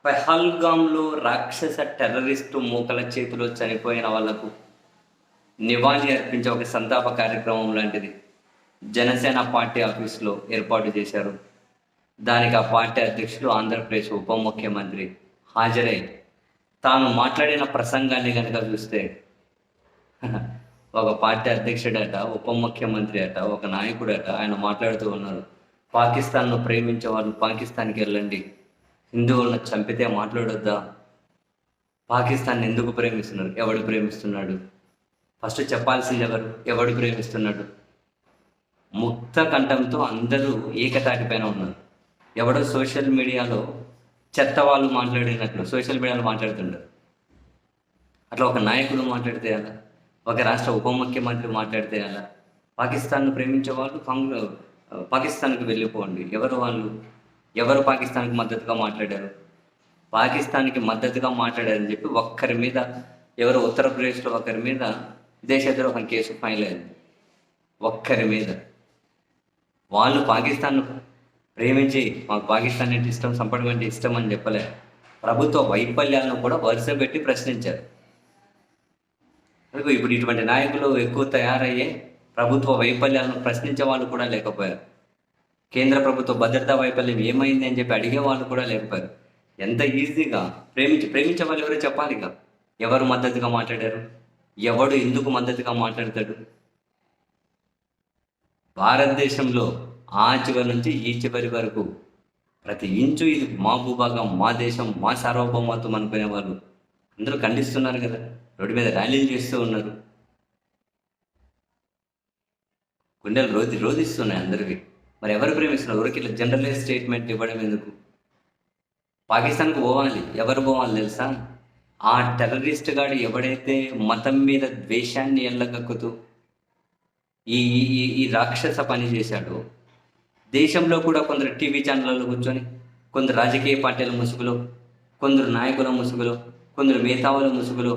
పెహల్గాంలో రాక్షస టెర్రరిస్టు మూకల చేతిలో చనిపోయిన వాళ్లకు నివాళి అర్పించే ఒక సంతాప కార్యక్రమం లాంటిది జనసేన పార్టీ ఆఫీసులో ఏర్పాటు చేశారు. దానికి ఆ పార్టీ అధ్యక్షులు, ఆంధ్రప్రదేశ్ ఉప ముఖ్యమంత్రి హాజరై తాను మాట్లాడిన ప్రసంగాన్ని కనుక చూస్తే ఒక పార్టీ అధ్యక్షుడట, ఉప ముఖ్యమంత్రి అట, ఒక నాయకుడట, ఆయన మాట్లాడుతూ ఉన్నారు. పాకిస్తాన్ను ప్రేమించే వాళ్ళు పాకిస్తాన్కి వెళ్ళండి, హిందువులను చంపితే మాట్లాడొద్దా? పాకిస్తాన్ ఎందుకు ప్రేమిస్తున్నారు? ఎవడు ప్రేమిస్తున్నాడు? ఫస్ట్ చెప్పాల్సింది ఎవడు ప్రేమిస్తున్నాడు? ముక్త కంఠంతో అందరూ ఏకతాటిపైన ఉన్నారు. ఎవడో సోషల్ మీడియాలో చెత్త వాళ్ళు మాట్లాడినట్లు సోషల్ మీడియాలో మాట్లాడుతుంటారు. అట్లా ఒక నాయకుడు మాట్లాడితే అలా, ఒక రాష్ట్ర ఉప ముఖ్యమంత్రి మాట్లాడితే అలా, పాకిస్తాన్ను ప్రేమించే వాళ్ళు పాకిస్తాన్కి వెళ్ళిపోండి. ఎవరు వాళ్ళు? ఎవరు పాకిస్తాన్కి మద్దతుగా మాట్లాడారు? పాకిస్తాన్కి మద్దతుగా మాట్లాడారని చెప్పి ఒక్కరి మీద, ఎవరు ఉత్తరప్రదేశ్లో ఒకరి మీద దేశద్రోహం కేసు ఫైల్ అయింది. ఒక్కరి మీద. వాళ్ళు పాకిస్తాన్ ప్రేమించి మాకు పాకిస్తాన్ అంటే ఇష్టం, సంపడం అంటే ఇష్టం అని చెప్పలే. ప్రభుత్వ వైఫల్యాలను కూడా వరుస పెట్టి ప్రశ్నించారు. ఇప్పుడు ఇటువంటి నాయకులు ఎక్కువ తయారయ్యే ప్రభుత్వ వైఫల్యాలను ప్రశ్నించే వాళ్ళు కూడా లేకపోయారు. కేంద్ర ప్రభుత్వ భద్రతా వైఫల్యం ఏమైంది అని చెప్పి అడిగే వాళ్ళు కూడా లేకపోయారు. ఎంత ఈజీగా ప్రేమించే వాళ్ళు ఎవరో చెప్పాలిగా. ఎవరు మద్దతుగా మాట్లాడారు? ఎవడు ఎందుకు మద్దతుగా మాట్లాడతాడు? భారతదేశంలో ఆ చివరి నుంచి ఈ చివరి వరకు ప్రతి ఇంచు ఇది మా భూభాగం, మా దేశం, మా సార్వభౌమత్వం అనుకునే వాళ్ళు అందరూ ఖండిస్తున్నారు కదా. రోడ్డు మీద ర్యాలీలు చేస్తూ ఉన్నారు. గుండెలు రోధిస్తున్నాయి అందరికీ. మరి ఎవరు ప్రేమిస్తున్నారు? ఎవరికి ఇట్లా జనరలైజ్ స్టేట్మెంట్ ఇవ్వడం ఎందుకు? పాకిస్తాన్కు పోవాలి. ఎవరు పోవాలి తెలుసా? ఆ టెర్రరిస్ట్ గాడు ఎవడైతే మతం మీద ద్వేషాన్ని ఎల్లగక్కుతూ ఈ ఈ రాక్షస పని చేశాడో, దేశంలో కూడా కొందరు టీవీ ఛానళ్ళలో కూర్చొని, కొందరు రాజకీయ పార్టీల ముసుగులో, కొందరు నాయకుల ముసుగులో, కొందరు మేధావుల ముసుగులో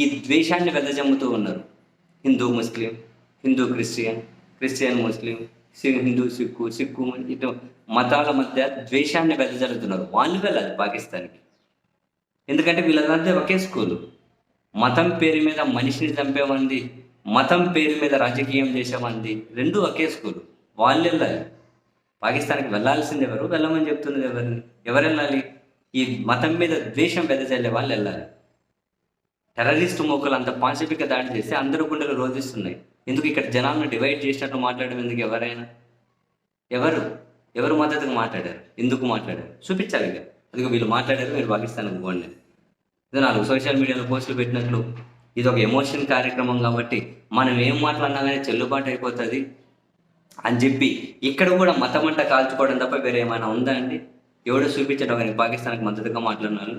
ఈ ద్వేషాన్ని వెదజమ్ముతూ ఉన్నారు. హిందూ ముస్లిం, హిందూ క్రిస్టియన్, క్రిస్టియన్ ముస్లిం, హిందూ సిక్కు ఇటు మతాల మధ్య ద్వేషాన్ని వెదజల్లుతున్నారు. వాళ్ళు వెళ్ళాలి పాకిస్తాన్కి. ఎందుకంటే వీళ్ళంతా ఒకే స్కూలు. మతం పేరు మీద మనిషిని చంపేమంది, మతం పేరు మీద రాజకీయం చేసేమంది, రెండు ఒకే స్కూలు. వాళ్ళు వెళ్ళాలి. పాకిస్తాన్కి వెళ్ళాల్సింది ఎవరు? వెళ్ళమని చెప్తున్నది ఎవరిని? ఎవరు వెళ్ళాలి? ఈ మతం మీద ద్వేషం వెదజల్లే వాళ్ళు వెళ్ళాలి. టెర్రరిస్ట్ మూకలు అంత పాశవిక దాడి చేస్తే అందరూ గుండెలు రోధిస్తున్నాయి. ఎందుకు ఇక్కడ జనాలను డివైడ్ చేసినట్టు మాట్లాడడం ఎందుకు? ఎవరు మద్దతుగా మాట్లాడారు? ఎందుకు మాట్లాడారు? చూపించాలి ఇక. అందుకే వీళ్ళు మాట్లాడారు, మీరు పాకిస్తాన్కి పోండి. ఇది 4 సోషల్ మీడియాలో పోస్టులు పెట్టినట్లు ఇది ఒక ఎమోషన్ కార్యక్రమం కాబట్టి మనం ఏం మాట్లాడినా కానీ చెల్లుబాటు అయిపోతుంది అని చెప్పి ఇక్కడ కూడా మతమంట కాల్చుకోవడం తప్ప వేరే ఏమైనా ఉందా అండి? ఎవడో చూపించడం కానీ పాకిస్తాన్కి మద్దతుగా మాట్లాడినారు.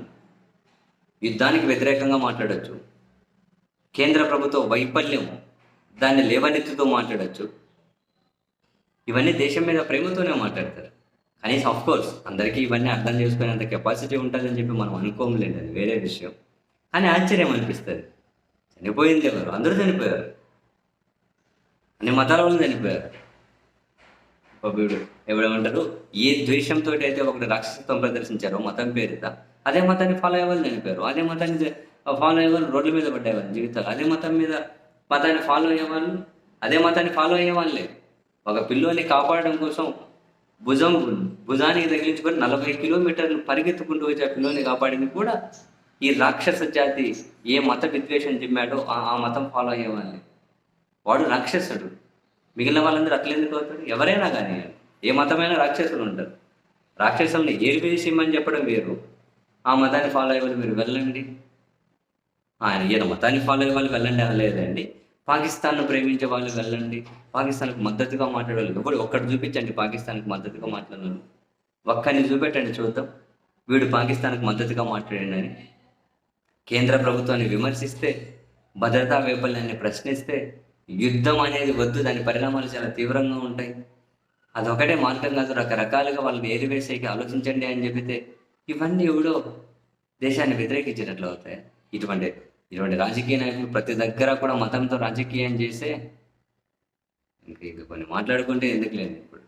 యుద్ధానికి వ్యతిరేకంగా మాట్లాడచ్చు, కేంద్ర ప్రభుత్వ వైఫల్యం దాన్ని లేవనెత్తుతూ మాట్లాడచ్చు. ఇవన్నీ దేశం మీద ప్రేమతోనే మాట్లాడతారు. కనీసం కోర్స్ అందరికీ ఇవన్నీ అర్థం చేసుకునేంత కెపాసిటీ ఉంటుందని చెప్పి మనం అనుకోలేండి, అది వేరే విషయం. కానీ ఆశ్చర్యం అనిపిస్తుంది. చనిపోయింది ఎవరు? అందరూ చనిపోయారు. అన్ని మతాల వాళ్ళు చనిపోయారు. వీడు ఎవడేమంటారు, ఏ ద్వేషంతో అయితే ఒకటి రాక్షసత్వం ప్రదర్శించారో మతం పేరుత, అదే మతాన్ని ఫాలో అయ్యే వాళ్ళు చనిపోయారు. అదే మతాన్ని ఫాలో అయ్యే వాళ్ళు రోడ్ల మీద పడ్డేవాళ్ళు జీవితాలు. అదే మతాన్ని ఫాలో అయ్యేవాళ్ళు అదే మతాన్ని ఫాలో అయ్యే వాళ్ళే. ఒక పిల్లోని కాపాడడం కోసం భుజానికి తగిలించుకొని 40 కిలోమీటర్లు పరిగెత్తుకుంటూ వచ్చి ఆ పిల్లోని కాపాడింది కూడా ఈ రాక్షస జాతి ఏ మత విద్వేషం జిమ్మాడో ఆ మతం ఫాలో అయ్యేవాళ్ళే. వాడు రాక్షసుడు. మిగిలిన వాళ్ళందరూ అట్లెందుకు అవుతారు? ఎవరైనా కానీ ఏ మతమైనా రాక్షసులు ఉంటారు. రాక్షసుల్ని ఏరివేసి ఇమ్మని చెప్పడం వేరు, ఆ మతాన్ని ఫాలో అయ్యే వాళ్ళు మీరు వెళ్ళండి, ఈయన మతాన్ని ఫాలో అయ్యే వాళ్ళు వెళ్ళండి అనలేదండి. పాకిస్తాన్ను ప్రేమించే వాళ్ళు వెళ్ళండి, పాకిస్తాన్కి మద్దతుగా మాట్లాడాలి. ఎవరు ఒక్కటి చూపించండి పాకిస్తాన్కి మద్దతుగా మాట్లాడాలి. ఒక్కరిని చూపెట్టండి చూద్దాం, వీడు పాకిస్తాన్కి మద్దతుగా మాట్లాడండి. కేంద్ర ప్రభుత్వాన్ని విమర్శిస్తే, భద్రతా వైఫల్యాన్ని ప్రశ్నిస్తే, యుద్ధం అనేది వద్దు, దాని పరిణామాలు చాలా తీవ్రంగా ఉంటాయి, అదొకటే మార్గం కాదు, రకరకాలుగా వాళ్ళని ఏరివేసేకి ఆలోచించండి అని చెబితే ఇవన్నీ ఎవడో దేశాన్ని వ్యతిరేకించినట్లు అవుతాయి. ఇటువంటి రాజకీయ నాయకులు ప్రతి దగ్గర కూడా మతంతో రాజకీయం చేస్తే ఇంక కొన్ని మాట్లాడుకుంటే ఎందుకు లేదు ఇప్పుడు.